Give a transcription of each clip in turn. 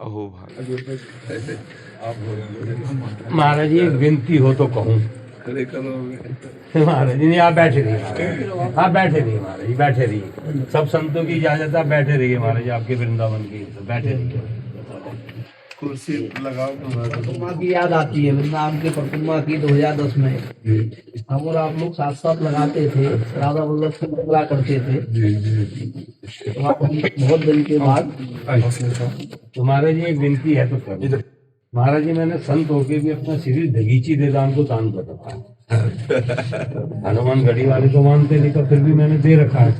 अहो भाई महाराज जी एक विनती हो तो कहूँ। खड़े करोगे? महाराज जी नहीं, आप बैठे रहिए महाराज, आप बैठे रहिए महाराज जी, बैठे रहिए। सब संतों की इजाजत है, आप बैठे रहिए महाराज जी, आपके वृंदावन की बैठे रहिए। कुर्सी लगाओ। प्रतिमा की याद आती है, वृंदावन की प्रतिमा की 2010 में हम और आप लोग साथ साथ लगाते थे, राधा वल्लभ से लगा करते थे। तो बहुत दिन के बाद तो महाराज जी एक विनती है तो करो। महाराज जी मैंने संत होके भी अपना शरीर दगीची दे दान को दान कर रखा है। हनुमान गढ़ी वाले तो मानते नहीं, तो फिर भी मैंने दे रखा है।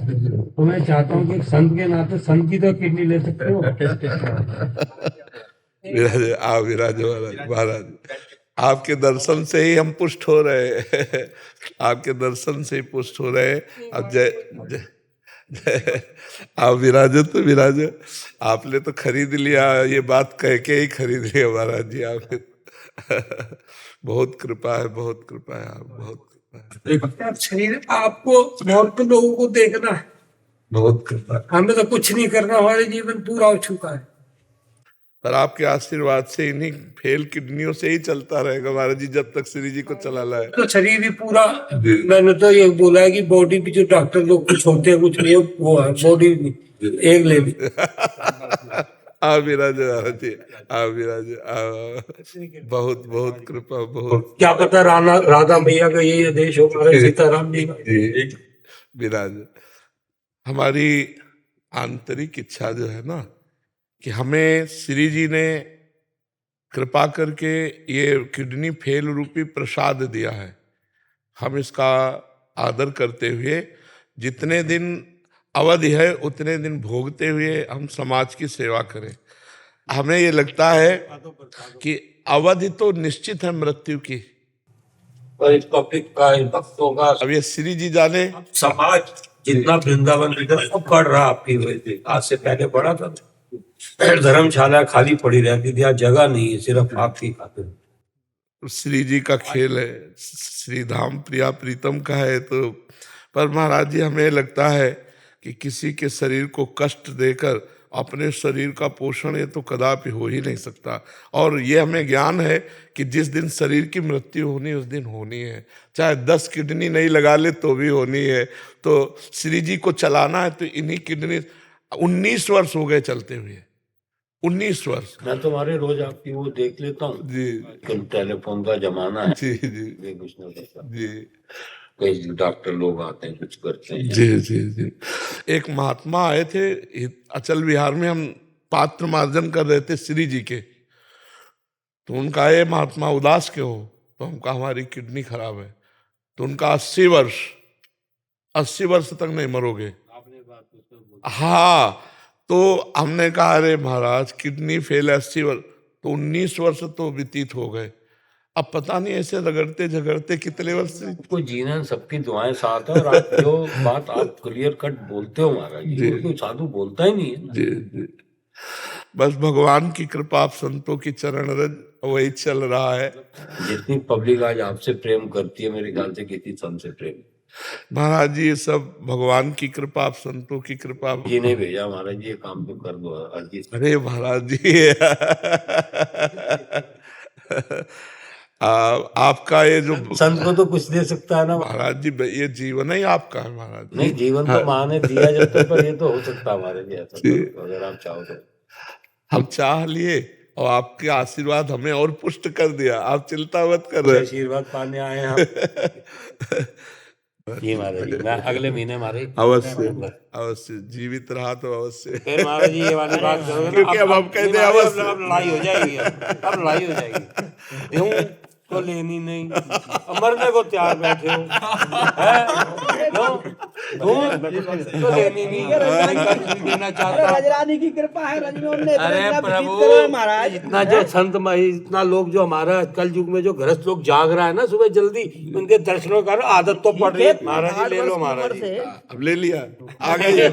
तो मैं चाहता हूँ कि एक संत के नाते संत की तो किडनी ले सकते हो। विराज आओ, विराज महाराज, आपके दर्शन से ही हम पुष्ट हो रहे हैं। आपके दर्शन से ही पुष्ट हो रहे हैं। अब जय आप विराजो तो विराजो, आपने तो खरीद लिया, ये बात कह के ही खरीद लिया महाराज जी आपने। बहुत कृपा है, बहुत कृपा है, आप बहुत कृपा है। शरीर आपको और तो लोगों को देखना है, बहुत कृपा। हमें तो कुछ नहीं करना, हमारे जीवन पूरा हो चुका है। पर आपके आशीर्वाद से इन्हीं फेल किडनियों से ही चलता रहेगा महाराज जी, जब तक श्री जी को चलाना है। तो शरीर भी पूरा, मैंने तो ये बोला है कि बॉडी भी जो डॉक्टर लोग कुछ होते हैं कुछ नहीं, वो है बॉडी भी एक ले भी। आप विराज महाराज जी, आप विराज। बहुत बहुत कृपा, बहुत। क्या पता राधा मैया का यही आदेश हो, सीताराम जी का। विराज हमारी आंतरिक इच्छा जो है ना, कि हमें श्री जी ने कृपा करके ये किडनी फेल रूपी प्रसाद दिया है। हम इसका आदर करते हुए जितने दिन अवधि है उतने दिन भोगते हुए हम समाज की सेवा करें। हमें ये लगता है कि अवधि तो निश्चित है मृत्यु की, और इस टॉपिक का, इन भक्तों का, अब ये श्री जी जाने। समाज जितना वृंदावन बढ़ रहा आपकी वजह से, आज से पहले बढ़ा था। धर्मशाला खाली पड़ी रहती थी, आज जगह नहीं है, सिर्फ आपकी खातिर। श्री जी का खेल है, श्री धाम प्रिया प्रीतम का है। तो पर महाराज जी हमें लगता है कि किसी के शरीर को कष्ट देकर अपने शरीर का पोषण ये तो कदापि हो ही नहीं सकता। और ये हमें ज्ञान है कि जिस दिन शरीर की मृत्यु होनी उस दिन होनी है, चाहे 10 किडनी नहीं लगा ले तो भी होनी है। तो श्री जी को चलाना है तो इन्हीं किडनी। 19 वर्ष हो गए चलते हुए, 19 वर्ष। मैं तुम्हारे रोज आपकी वो देख लेता हूँ जी, टेलीफोन का जमाना है। जी जी ये कुछ नहीं करता। जी कई डॉक्टर लोग आते हैं, कुछ करते हैं। जी जी जी। एक महात्मा आए थे अचल विहार में, हम पात्र मार्जन कर रहे थे श्री जी के। तो उनका ये महात्मा उदास क्यों हो? तो हमका हमारी किडनी खराब है। तो उनका 80 वर्ष तक नहीं मरोगे। हाँ, तो हमने कहा अरे महाराज किडनी फेल 80 वर्ष, तो 19 वर्ष तो व्यतीत हो गए। अब पता नहीं ऐसे रगड़ते झगड़ते कितने वर्ष से। कोई जीना, सबकी दुआएं साथ है। और आप जो बात आप क्लियर कट बोलते हो महाराज जी, कोई साधु बोलता ही नहीं है। जी जी, बस भगवान की कृपा, आप संतों की चरण रज वही चल रहा है। जितनी पब्लिक आज आपसे प्रेम करती है, मेरे ख्याल से किसी संत से प्रेम। महाराज जी ये सब भगवान की कृपा, आप संतों की कृपा। जी ने भेजा महाराज जी, ये काम तो कर दो अर्जी। अरे महाराज जी आपका ये जो संत को तो कुछ दे सकता है ना महाराज जी, ये जीवन ही आपका है महाराज जी। नहीं, जीवन तो माँ ने दिया जब तक, पर ये तो हो सकता है महाराज जी ऐसा तो, अगर आप चाहो तो। हम चाह लिए और आपके आशीर्वाद हमें और पुष्ट कर दिया। आप चिंता मत कर रहे। आशीर्वाद पाने आए हैं हम। जी महाराज जी, मैं अगले महीने महाराज अवश्य अवश्य, जीवित रहा तो अवश्य। फिर महाराज जी ये वाली बात करोगे ना, क्योंकि अब हम कहते हैं अवश्य। अब लड़ाई हो जाएगी, अब लड़ाई हो जाएगी। यूं तो लेनी नहीं, मरने को तैयार बैठे हो, तो लेनी नहीं, देना चाहता। रजरानी की कृपा है, रजनी ने अरे प्रभु महाराज, इतना जो संत इतना लोग जो हमारा कल युग में जो गृहस्थ लोग जाग रहा है ना सुबह जल्दी, उनके दर्शनों का आदत तो पड़ रही है। महाराज जी ले लो, महाराज जी अब ले लिया, आ गए।